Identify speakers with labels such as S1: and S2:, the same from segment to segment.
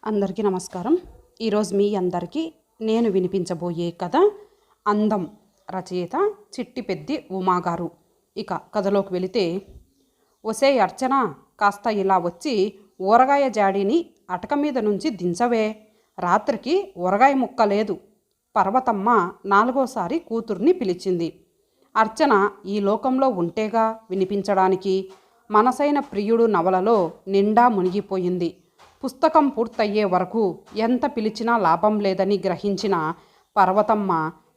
S1: అందరికీ నమస్కారం. ఈరోజు మీ అందరికీ నేను వినిపించబోయే కథ అందం. రచయిత చిట్టిపెద్ది ఉమాగారు. ఇక కథలోకి వెళితే, ఒసే అర్చన, కాస్త ఇలా వచ్చి ఊరగాయ జాడీని అటక మీద నుంచి దించవే. రాత్రికి ఊరగాయ ముక్క లేదు. పర్వతమ్మ నాలుగోసారి కూతుర్ని పిలిచింది. అర్చన ఈ లోకంలో ఉంటేగా వినిపించడానికి. మనసైన ప్రియుడు నవలలో నిండా మునిగిపోయింది. పుస్తకం పూర్తయ్యే వరకు ఎంత పిలిచినా లాభం లేదని గ్రహించిన పర్వతమ్మ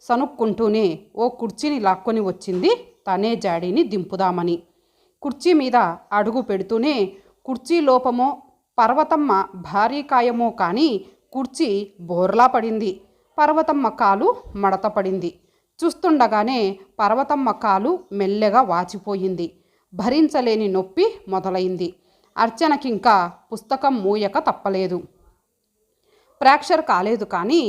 S1: సనుక్కుంటూనే ఓ కుర్చీని లాక్కొని వచ్చింది తనే జాడీని దింపుదామని. కుర్చీ మీద అడుగు పెడుతూనే కుర్చీ లోపమో పర్వతమ్మ భారీకాయమో కానీ కుర్చీ బోర్లా పడింది. పర్వతమ్మ కాలు మడత పడింది. చూస్తుండగానే పర్వతమ్మ కాలు మెల్లగా వాచిపోయింది. భరించలేని నొప్పి మొదలైంది. అర్చనకింకా పుస్తకం మూయక తప్పలేదు. ఫ్రాక్చర్ కాలేదు కానీ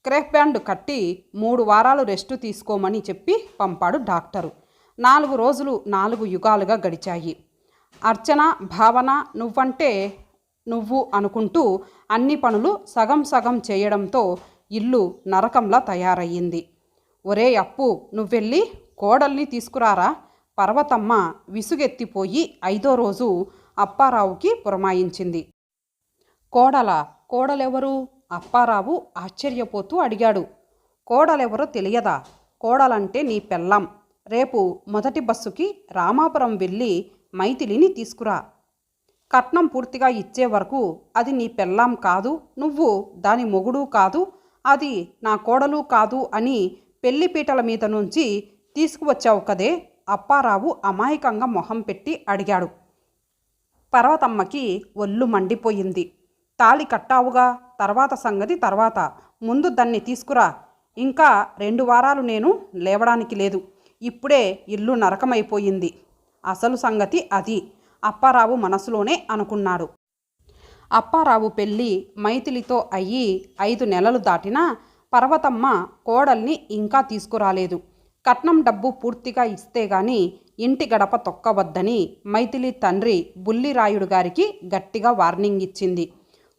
S1: క్రేప్ బ్యాండ్ కట్టి 3 వారాలు రెస్టు తీసుకోమని చెప్పి పంపాడు డాక్టరు. 4 రోజులు 4 యుగాలుగా గడిచాయి. అర్చన భావన నువ్వంటే నువ్వు అనుకుంటూ అన్ని పనులు సగం సగం చేయడంతో ఇల్లు నరకంలా తయారయ్యింది. ఒరే అప్పు, నువ్వెళ్ళి కోడల్ని తీసుకురారా. పర్వతమ్మ విసుగెత్తిపోయి 5వ రోజు అప్పారావుకి పురమాయించింది. కోడలెవరు? అప్పారావు ఆశ్చర్యపోతూ అడిగాడు. కోడలెవరో తెలియదా? కోడలంటే నీ పెళ్ళాం. రేపు మొదటి బస్సుకి రామాపురం వెళ్ళి మైథిలిని తీసుకురా. కట్నం పూర్తిగా ఇచ్చే వరకు అది నీ పెళ్ళాం కాదు, నువ్వు దాని మొగుడు కాదు, అది నా కోడలు కాదు అని పెళ్లిపీటల మీద నుంచి తీసుకువచ్చావు కదే. అప్పారావు అమాయకంగా మొహం పెట్టి అడిగాడు. పర్వతమ్మకి ఒళ్ళు మండిపోయింది. తాళి కట్టావుగా, తర్వాత సంగతి తర్వాత. ముందు దాన్ని తీసుకురా. ఇంకా 2 వారాలు నేను లేవడానికి లేదు. ఇప్పుడే ఇల్లు నరకమైపోయింది. అసలు సంగతి అది అప్పారావు మనసులోనే అనుకున్నాడు. అప్పారావు పెళ్ళి మైథిలితో అయ్యి 5 నెలలు దాటినా పర్వతమ్మ కోడల్ని ఇంకా తీసుకురాలేదు. కట్నం డబ్బు పూర్తిగా ఇస్తే గాని ఇంటి గడప తొక్కవద్దని మైథిలి తండ్రి బుల్లిరాయుడు గారికి గట్టిగా వార్నింగ్ ఇచ్చింది.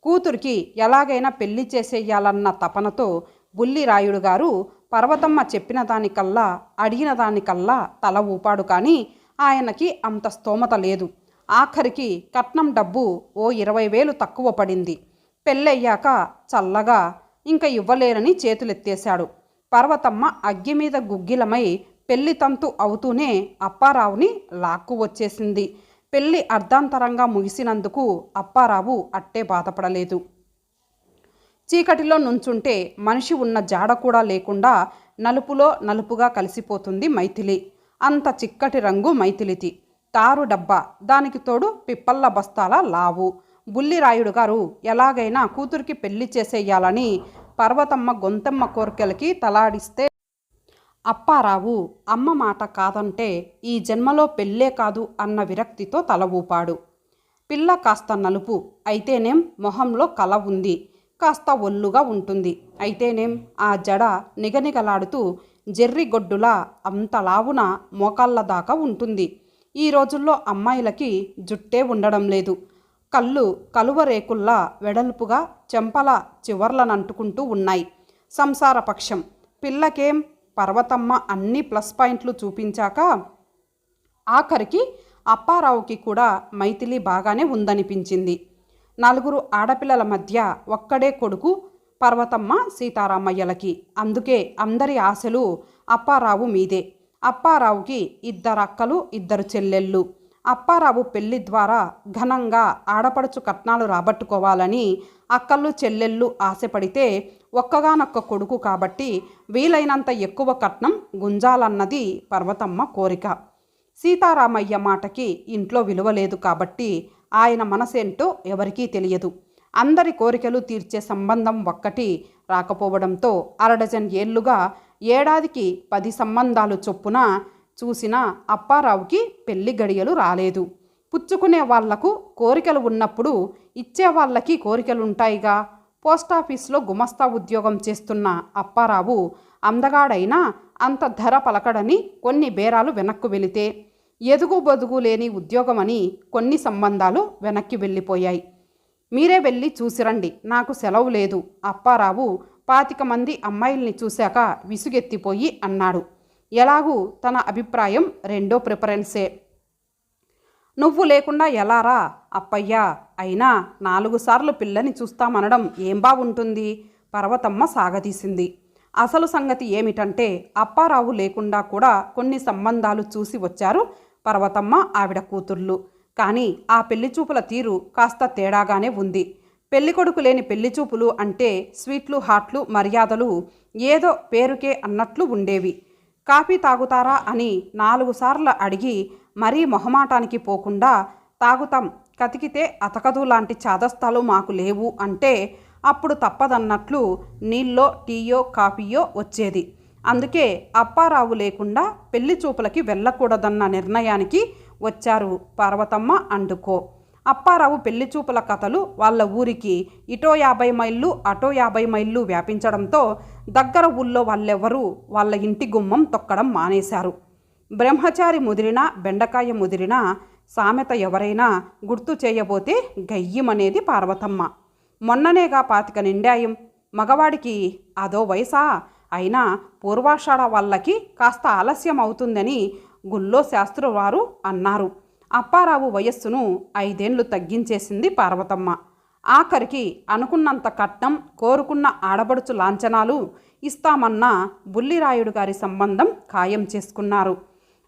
S1: కూతురికి ఎలాగైనా పెళ్లి చేసేయాలన్న తపనతో బుల్లిరాయుడు గారు పర్వతమ్మ చెప్పిన దానికల్లా అడిగిన దానికల్లా తల ఊపాడు. కానీ ఆయనకి అంత స్తోమత లేదు. ఆఖరికి కట్నం డబ్బు ఓ 20,000 తక్కువ పడింది. పెళ్ళయ్యాక చల్లగా ఇంక ఇవ్వలేరని చేతులెత్తేశాడు. పర్వతమ్మ అగ్గి మీద గుగ్గిలమై పెళ్లి తంతు అవుతూనే అప్పారావుని లాక్కు వచ్చేసింది. పెళ్లి అర్ధాంతరంగా ముగిసినందుకు అప్పారావు అట్టే బాధపడలేదు. చీకటిలో నుంచుంటే మనిషి ఉన్న జాడ కూడా లేకుండా నలుపులో నలుపుగా కలిసిపోతుంది మైథిలి. అంత చిక్కటి రంగు మైథిలిది. తారు డబ్బా, దానికి తోడు పిప్పళ్ళ బస్తాల లావు. బుల్లిరాయుడు గారు ఎలాగైనా కూతురికి పెళ్లి చేసేయాలని పర్వతమ్మ గొంతెమ్మ కోరికలకి తలాడిస్తే అప్పారావు అమ్మ మాట కాదంటే ఈ జన్మలో పెళ్ళే కాదు అన్న విరక్తితో తల ఊపాడు. పిల్ల కాస్త నలుపు అయితేనేం మొహంలో కల ఉంది, కాస్త ఒళ్ళుగా ఉంటుంది. అయితేనేం ఆ జడ నిగనిగలాడుతూ జెర్రిగొడ్డులా అంత లావున మోకాళ్ళ దాకా ఉంటుంది. ఈ రోజుల్లో అమ్మాయిలకి జుట్టే ఉండడం లేదు. కళ్ళు కలువరేకుల్లా వెడల్పుగా చెంపల చివర్లనంటుకుంటూ ఉన్నాయి. సంసార పక్షం. పిల్లకేం? పర్వతమ్మ అన్ని ప్లస్ పాయింట్లు చూపించాక ఆఖరికి అప్పారావుకి కూడా మైథిలి బాగానే ఉందనిపించింది. 4 ఆడపిల్లల మధ్య ఒక్కడే కొడుకు పర్వతమ్మ సీతారామయ్యలకి. అందుకే అందరి ఆశలు అప్పారావు మీదే. అప్పారావుకి 2 అక్కలు 2 చెల్లెళ్ళు. అప్పారావు పెళ్లి ద్వారా ఘనంగా ఆడపడుచు కట్నాలు రాబట్టుకోవాలని అక్కళ్ళు చెల్లెళ్ళు ఆశపడితే ఒక్కగానొక్క కొడుకు కాబట్టి వీలైనంత ఎక్కువ కట్నం గుంజాలన్నది పర్వతమ్మ కోరిక. సీతారామయ్య మాటకి ఇంట్లో విలువ లేదు కాబట్టి ఆయన మనసేంటో ఎవరికీ తెలియదు. అందరి కోరికలు తీర్చే సంబంధం ఒక్కటి రాకపోవడంతో 1/2 డజన్ ఏళ్లుగా ఏడాదికి 10 సంబంధాలు చొప్పున చూసినా అప్పారావుకి పెళ్లి గడియలు రాలేదు. పుచ్చుకునే వాళ్లకు కోరికలు ఉన్నప్పుడు ఇచ్చే వాళ్ళకి కోరికలుంటాయిగా. పోస్టాఫీస్లో గుమస్తా ఉద్యోగం చేస్తున్న అప్పారావు అందగాడైనా అంత ధర పలకడని కొన్ని బేరాలు వెనక్కు వెళితే, ఎదుగు బొదుగు లేని ఉద్యోగమని కొన్ని సంబంధాలు వెనక్కి వెళ్ళిపోయాయి. మీరే వెళ్ళి చూసిరండి, నాకు సెలవు లేదు. అప్పారావు 25 మంది అమ్మాయిల్ని చూశాక విసుగెత్తిపోయి అన్నాడు. ఎలాగూ తన అభిప్రాయం రెండో ప్రిఫరెన్సే. నువ్వు లేకుండా ఎలారా అప్పయ్యా, అయినా 4 సార్లు పిల్లని చూస్తామనడం ఏం బాగుంటుంది? పర్వతమ్మ సాగదీసింది. అసలు సంగతి ఏమిటంటే అప్పారావు లేకుండా కూడా కొన్ని సంబంధాలు చూసి వచ్చారు పర్వతమ్మ ఆవిడ కూతుర్లు. కానీ ఆ పెళ్లిచూపుల తీరు కాస్త తేడాగానే ఉంది. పెళ్ళికొడుకు లేని పెళ్లిచూపులు అంటే స్వీట్లు, హాట్లు, మర్యాదలు ఏదో పేరుకే అన్నట్లు ఉండేవి. కాఫీ తాగుతారా అని 4 సార్లు అడిగి మరీ మొహమాటానికి పోకుండా తాగుతాం, కతికితే అతకదు లాంటి చాదస్తాలు మాకు లేవు అంటే అప్పుడు తప్పదన్నట్లు నీళ్ళో టీయో కాఫీయో వచ్చేది. అందుకే అప్పారావు లేకుండా పెళ్లి చూపులకి వెళ్ళకూడదన్న నిర్ణయానికి వచ్చారు పర్వతమ్మ అండుకో. అప్పారావు పెళ్లి చూపుల కథలు వాళ్ళ ఊరికి ఇటో 50 మైళ్ళు అటో 50 మైళ్ళు వ్యాపించడంతో దగ్గర ఊళ్ళో వాళ్ళెవ్వరూ వాళ్ళ ఇంటి గుమ్మం తొక్కడం మానేశారు. బ్రహ్మచారి ముదిరినా బెండకాయ ముదిరినా సామెత ఎవరైనా గుర్తు చేయబోతే గయ్యమనేది పార్వతమ్మ. మొన్ననేగా 25 నిండాయం, మగవాడికి అదో వయసా? అయినా పూర్వాషాఢ వాళ్ళకి కాస్త ఆలస్యం అవుతుందని గుళ్ళో శాస్త్రువారు అన్నారు. అప్పారావు వయస్సును 5 ఏళ్లు తగ్గించేసింది పార్వతమ్మ. ఆఖరికి అనుకున్నంత కట్నం, కోరుకున్న ఆడబడుచు లాంఛనాలు ఇస్తామన్న బుల్లిరాయుడు గారి సంబంధం ఖాయం చేసుకున్నారు.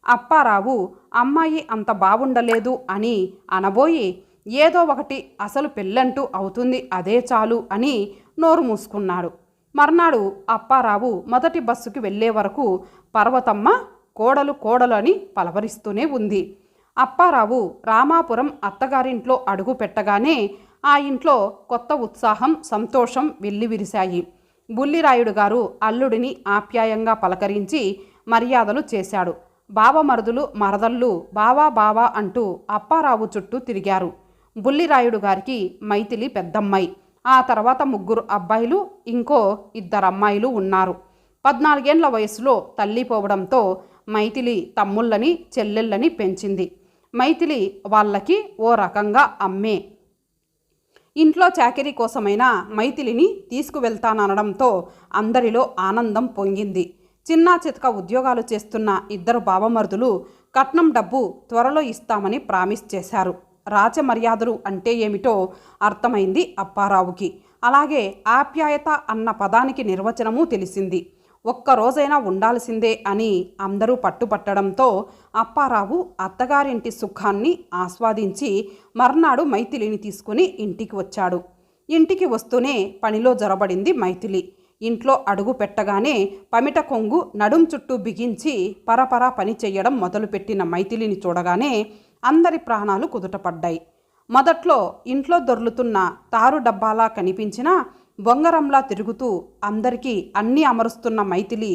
S1: అప్పారావు అమ్మాయి అంత బాగుండలేదు అని అనబోయి ఏదో ఒకటి అసలు పెళ్ళంటూ అవుతుంది అదే చాలు అని నోరు మూసుకున్నాడు. మర్నాడు అప్పారావు మొదటి బస్సుకి వెళ్ళే వరకు పర్వతమ్మ కోడలు కోడలు అని పలవరిస్తూనే ఉంది. అప్పారావు రామాపురం అత్తగారింట్లో అడుగు పెట్టగానే ఆ ఇంట్లో కొత్త ఉత్సాహం, సంతోషం వెల్లివిరిశాయి. బుల్లిరాయుడు గారు అల్లుడిని ఆప్యాయంగా పలకరించి మర్యాదలు చేశాడు. బావమరుదులు, మరదళ్ళు బావా బావా అంటూ అప్పారావు చుట్టూ తిరిగారు. బుల్లిరాయుడు గారికి మైథిలి పెద్దమ్మాయి, ఆ తర్వాత 3 అబ్బాయిలు, ఇంకో 2 అమ్మాయిలు ఉన్నారు. 14 ఏళ్ల వయసులో తల్లిపోవడంతో మైథిలి తమ్ముళ్ళని చెల్లెళ్ళని పెంచింది. మైథిలి వాళ్ళకి ఓ రకంగా అమ్మే. ఇంట్లో చాకరీ కోసమైనా మైథిలిని తీసుకువెళ్తాననడంతో అందరిలో ఆనందం పొంగింది. చిన్నా చితక ఉద్యోగాలు చేస్తున్న 2 బావమరుదులు కట్నం డబ్బు త్వరలో ఇస్తామని ప్రామిస్ చేశారు. రాజమర్యాదలు అంటే ఏమిటో అర్థమైంది అప్పారావుకి. అలాగే ఆప్యాయత అన్న పదానికి నిర్వచనము తెలిసింది. ఒక్కరోజైనా ఉండాల్సిందే అని అందరూ పట్టుపట్టడంతో అప్పారావు అత్తగారింటి సుఖాన్ని ఆస్వాదించి మర్నాడు మైథిలిని తీసుకుని ఇంటికి వచ్చాడు. ఇంటికి వస్తూనే పనిలో జొరబడింది మైథిలి. ఇంట్లో అడుగు పెట్టగానే పమిట కొంగు నడుం చుట్టూ బిగించి పరపరా పని చెయ్యడం మొదలుపెట్టిన మైథిలిని చూడగానే అందరి ప్రాణాలు కుదుటపడ్డాయి. మొదట్లో ఇంట్లో దొర్లుతున్న తారు డబ్బాలా కనిపించినా బొంగరంలా తిరుగుతూ అందరికీ అన్నీ అమరుస్తున్న మైథిలి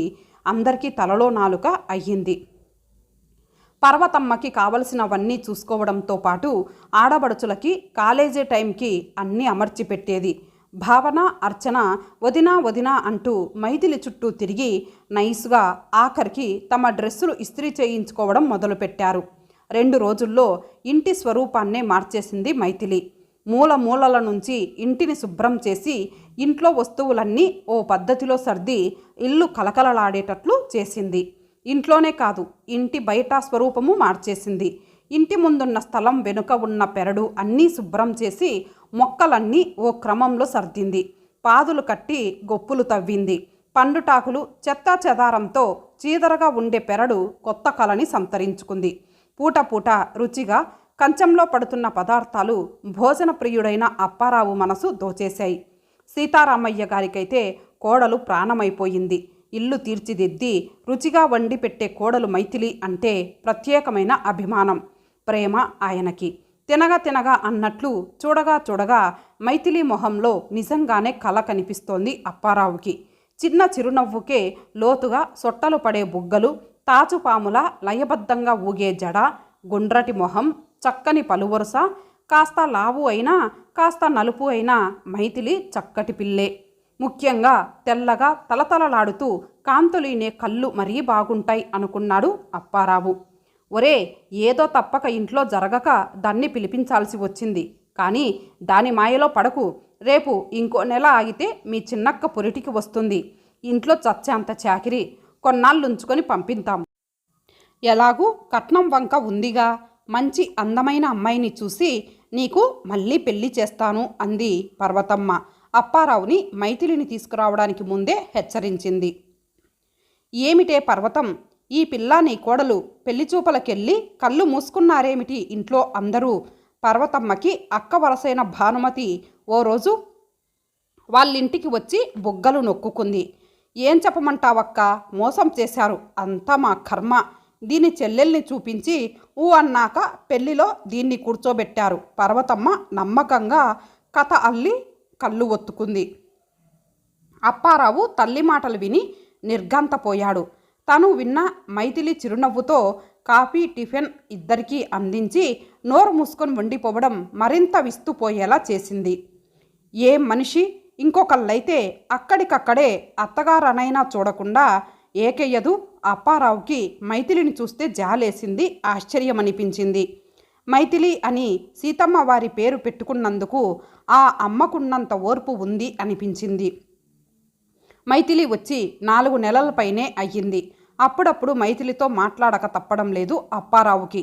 S1: అందరికీ తలలో నాలుక అయ్యింది. పర్వతమ్మకి కావలసినవన్నీ చూసుకోవడంతో పాటు ఆడబడుచులకి కాలేజీ టైంకి అన్నీ అమర్చి పెట్టేది. భావన, అర్చన వదినా వదినా అంటూ మైథిలి చుట్టూ తిరిగి నైస్గా ఆఖరికి తమ డ్రెస్సులు ఇస్త్రీ చేయించుకోవడం మొదలుపెట్టారు. 2 రోజుల్లో ఇంటి స్వరూపాన్నే మార్చేసింది మైథిలి. మూల మూలల నుంచి ఇంటిని శుభ్రం చేసి ఇంట్లో వస్తువులన్నీ ఓ పద్ధతిలో సర్ది ఇల్లు కలకలలాడేటట్లు చేసింది. ఇంట్లోనే కాదు, ఇంటి బయట స్వరూపము మార్చేసింది. ఇంటి ముందున్న స్థలం వెనుక ఉన్న పెరడు అన్నీ శుభ్రం చేసి మొక్కలన్నీ ఓ క్రమంలో సర్దింది. పాదులు కట్టి గొప్పులు తవ్వింది. పండుటాకులు చెత్తా చెదారంతో చీదరగా ఉండే పెరడు కొత్త కళని సంతరించుకుంది. పూట పూట రుచిగా కంచంలో పడుతున్న పదార్థాలు భోజన ప్రియుడైన అప్పారావు మనసు దోచేశాయి. సీతారామయ్య గారికైతే కోడలు ప్రాణమైపోయింది. ఇల్లు తీర్చిదిద్ది రుచిగా వండి పెట్టే కోడలు మైథిలి అంటే ప్రత్యేకమైన అభిమానం, ప్రేమ ఆయనకి. తినగా తినగా అన్నట్లు చూడగా చూడగా మైథిలి మొహంలో నిజంగానే కళ కనిపిస్తోంది అప్పారావుకి. చిన్న చిరునవ్వుకే లోతుగా సొట్టలు పడే బుగ్గలు, తాచుపాముల లయబద్ధంగా ఊగే జడ, గుండ్రటి మొహం, చక్కని పలువరుస, కాస్త లావు అయినా కాస్త నలుపు అయినా మైథిలి చక్కటి పిల్లే. ముఖ్యంగా తెల్లగా తలతలలాడుతూ కాంతులీనే కళ్ళు మరీ బాగుంటాయి అనుకున్నాడు అప్పారావు. ఒరే, ఏదో తప్పక ఇంట్లో జరగక దాన్ని పిలిపించాల్సి వచ్చింది. కానీ దాని మాయలో పడకు. రేపు ఇంకో నెల ఆగితే మీ చిన్నక్క పురిటికి వస్తుంది. ఇంట్లో చచ్చేంత చాకిరి కొన్నాళ్ళు ఉంచుకొని పంపిద్దాం. ఎలాగూ కట్నం వంక ఉందిగా, మంచి అందమైన అమ్మాయిని చూసి నీకు మళ్ళీ పెళ్లి చేస్తాను అంది పర్వతమ్మ అప్పారావుని మైథిలిని తీసుకురావడానికి ముందే హెచ్చరించింది. ఏమిటే పర్వతం, ఈ పిల్ల నీ కోడలు పెళ్లిచూపలకెళ్ళి కళ్ళు మూసుకున్నారేమిటి ఇంట్లో అందరూ? పర్వతమ్మకి అక్క వరసైన భానుమతి ఓ రోజు వాళ్ళింటికి వచ్చి బుగ్గలు నొక్కుకుంది. ఏం చెప్పమంటావక్క, మోసం చేశారు, అంతా మా కర్మ. దీని చెల్లెల్ని చూపించి ఊ అన్నాక పెళ్లిలో దీన్ని కూర్చోబెట్టారు. పర్వతమ్మ నమ్మకంగా కథ అల్లి కళ్ళు ఒత్తుకుంది. అప్పారావు తల్లి మాటలు విని నిర్ఘాంతపోయాడు. తను విన్న మైథిలి చిరునవ్వుతో కాఫీ టిఫిన్ ఇద్దరికీ అందించి నోరు మూసుకొని వండిపోవడం మరింత విస్తుపోయేలా చేసింది. ఏం మనిషి, ఇంకొకళ్ళైతే అక్కడికక్కడే అత్తగారనైనా చూడకుండా ఏకెయ్యదు. అప్పారావుకి మైథిలిని చూస్తే జాలేసింది, ఆశ్చర్యమనిపించింది. మైథిలి అని సీతమ్మ వారి పేరు పెట్టుకున్నందుకు ఆ అమ్మకున్నంత ఓర్పు ఉంది అనిపించింది. మైథిలి వచ్చి 4 నెలల పైనే అయ్యింది. అప్పుడప్పుడు మైథిలితో మాట్లాడక తప్పడం లేదు అప్పారావుకి.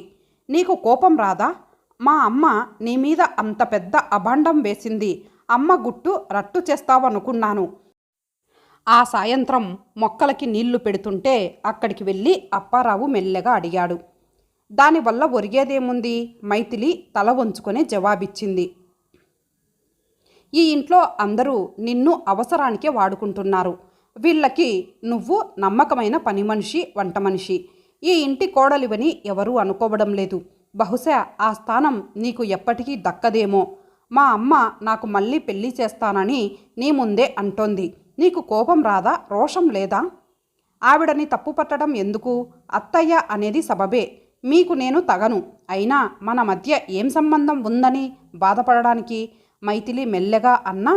S1: నీకు కోపం రాదా? మా అమ్మ నీ మీద అంత పెద్ద అభాండం వేసింది, అమ్మ గుట్టు రట్టు చేస్తావనుకున్నాను. ఆ సాయంత్రం మొక్కలకి నీళ్లు పెడుతుంటే అక్కడికి వెళ్ళి అప్పారావు మెల్లగా అడిగాడు. దానివల్ల ఒరిగేదేముంది? మైథిలి తల వంచుకొని జవాబిచ్చింది. ఈ ఇంట్లో అందరూ నిన్ను అవసరానికే వాడుకుంటున్నారు. వీళ్ళకి నువ్వు నమ్మకమైన పని మనిషి, వంట మనిషి. ఈ ఇంటి కోడలివని ఎవరూ అనుకోవడం లేదు. బహుశా ఆ స్థానం నీకు ఎప్పటికీ దక్కదేమో. మా అమ్మ నాకు మళ్ళీ పెళ్లి చేస్తానని నీ ముందే అంటోంది. నీకు కోపం రాదా? రోషం లేదా? ఆవిడని తప్పు పట్టడం ఎందుకు? అత్తయ్య అనేది సబబే. మీకు నేను తగను. అయినా మన మధ్య ఏం సంబంధం ఉందని బాధపడడానికి? మైథిలి మెల్లగా అన్నా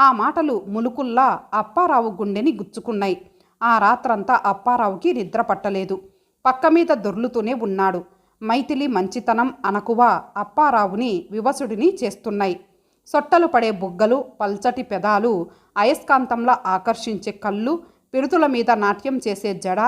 S1: ఆ మాటలు ములుకుల్లా అప్పారావు గుండెని గుచ్చుకున్నాయి. ఆ రాత్రంతా అప్పారావుకి నిద్ర పట్టలేదు. పక్క మీద దొర్లుతూనే ఉన్నాడు. మైథిలి మంచితనం అనకువ అప్పారావుని వివసుడిని చేస్తున్నాయి. సొట్టలు పడే బుగ్గలు, పల్చటి పెదాలు, అయస్కాంతంలా ఆకర్షించే కళ్ళు, పిరుతుల మీద నాట్యం చేసే జడ.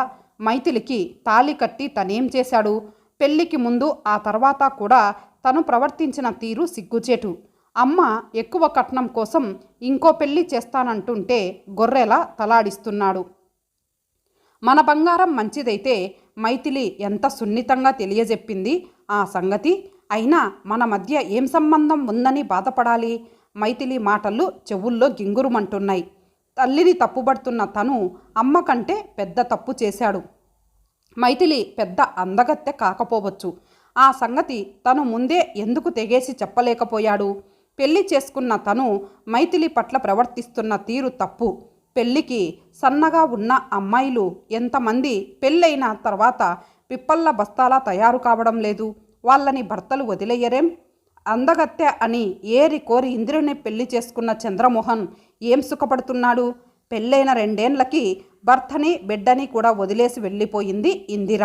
S1: మైథిలికి తాళి కట్టి తనేం చేశాడు? పెళ్లికి ముందు ఆ తర్వాత కూడా తను ప్రవర్తించిన తీరు సిగ్గుచేటు. అమ్మ ఎక్కువ కట్నం కోసం ఇంకో పెళ్లి చేస్తానంటుంటే గొర్రెలా తలాడిస్తున్నాడు. మన బంగారం మంచిదైతే మైథిలి ఎంత సున్నితంగా తెలియజెప్పింది ఆ సంగతి. అయినా మన మధ్య ఏం సంబంధం ఉందని బాధపడాలి? మైథిలి మాటలు చెవుల్లో గింగురుమంటున్నాయి. తల్లిని తప్పుబడుతున్న తను అమ్మ కంటే పెద్ద తప్పు చేశాడు. మైథిలి పెద్ద అందగత్తె కాకపోవచ్చు. ఆ సంగతి తను ముందే ఎందుకు తెగేసి చెప్పలేకపోయాడు? పెళ్లి చేసుకున్న తను మైథిలి పట్ల ప్రవర్తిస్తున్న తీరు తప్పు. పెళ్లికి సన్నగా ఉన్న అమ్మాయిలు ఎంతమంది పెళ్ళైన తర్వాత పిప్పల్ల బస్తాలా తయారు కావడం లేదు? వాళ్ళని భర్తలు వదిలేయరేం? అందగత్తె అని ఏరి కోరి ఇందిరని పెళ్లి చేసుకున్న చంద్రమోహన్ ఏం సుఖపడుతున్నాడు? పెళ్ళైన 2 ఏళ్లకి భర్తని బిడ్డని కూడా వదిలేసి వెళ్ళిపోయింది ఇందిర.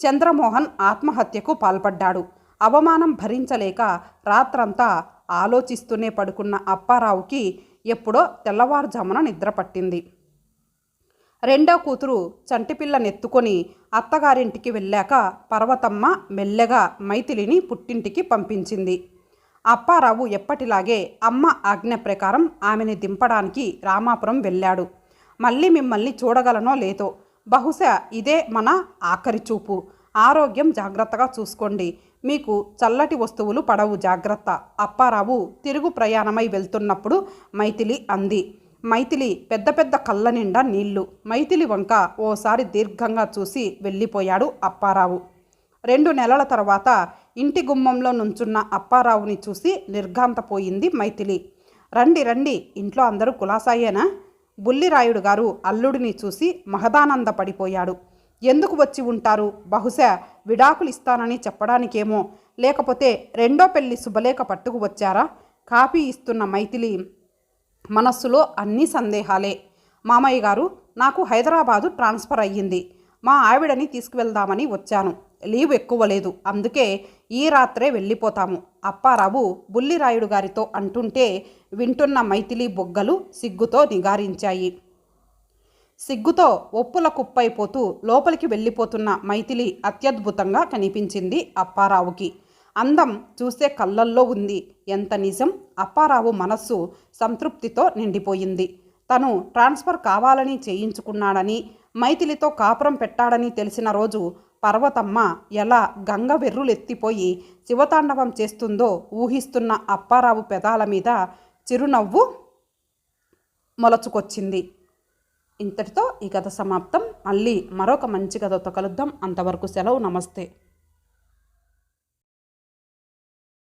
S1: చంద్రమోహన్ ఆత్మహత్యకు పాల్పడ్డాడు. అవమానం భరించలేక రాత్రంతా ఆలోచిస్తూనే పడుకున్న అప్పారావుకి ఎప్పుడో తెల్లవారుజామున నిద్ర పట్టింది. 2వ కూతురు చంటిపిల్లనెత్తుకొని అత్తగారింటికి వెళ్ళాక పర్వతమ్మ మెల్లగా మైథిలిని పుట్టింటికి పంపించింది. అప్పారావు ఎప్పటిలాగే అమ్మ ఆజ్ఞ ప్రకారం ఆమెని దింపడానికి రామాపురం వెళ్ళాడు. మళ్ళీ మిమ్మల్ని చూడగలనో లేదో. బహుశా ఇదే మన ఆఖరి చూపు. ఆరోగ్యం జాగ్రత్తగా చూసుకోండి. మీకు చల్లటి వస్తువులు పడవు, జాగ్రత్త. అప్పారావు తిరుగు ప్రయాణమై వెళ్తున్నప్పుడు మైథిలి అంది. మైథిలి పెద్ద పెద్ద కళ్ళ నిండా నీళ్లు. మైథిలి వంక ఓసారి దీర్ఘంగా చూసి వెళ్ళిపోయాడు అప్పారావు. 2 నెలల తర్వాత ఇంటి గుమ్మంలో నుంచున్న అప్పారావుని చూసి నిర్ఘాంతపోయింది మైథిలి. రండి రండి, ఇంట్లో అందరూ కులాసాయేనా? బుల్లిరాయుడు గారు అల్లుడిని చూసి మహదానందపడిపోయాడు. ఎందుకు వచ్చి ఉంటారు? బహుశా విడాకులు ఇస్తానని చెప్పడానికేమో, లేకపోతే 2వ పెళ్లి శుభలేఖ పట్టుకు వచ్చారా? కాఫీ ఇస్తున్న మైథిలి మనస్సులో అన్ని సందేహాలే. మామయ్య గారు, నాకు హైదరాబాదు ట్రాన్స్ఫర్ అయ్యింది. మా ఆవిడని తీసుకువెళ్దామని వచ్చాను. లీవ్ ఎక్కువ లేదు, అందుకే ఈ రాత్రే వెళ్ళిపోతాము అప్పారావు బుల్లిరాయుడు గారితో అంటుంటే వింటున్న మైథిలి బొగ్గలు సిగ్గుతో నిగారించాయి. సిగ్గుతో ఒప్పుల కుప్పైపోతూ లోపలికి వెళ్ళిపోతున్న మైథిలి అత్యద్భుతంగా కనిపించింది అప్పారావుకి. అందం చూసే కళ్ళల్లో ఉంది. ఎంత నిజం! అప్పారావు మనస్సు సంతృప్తితో నిండిపోయింది. తను ట్రాన్స్ఫర్ కావాలని చేయించుకున్నాడని, మైథిలితో కాపురం పెట్టాడని తెలిసిన రోజు పర్వతమ్మ ఎలా గంగ వెర్రులెత్తిపోయి శివతాండవం చేస్తుందో ఊహిస్తున్న అప్పారావు పెదాల మీద చిరునవ్వు మొలచుకొచ్చింది. ఇంతటితో ఈ కథ సమాప్తం. మళ్ళీ మరొక మంచి కథతో కలుద్దాం. అంతవరకు సెలవు. నమస్తే.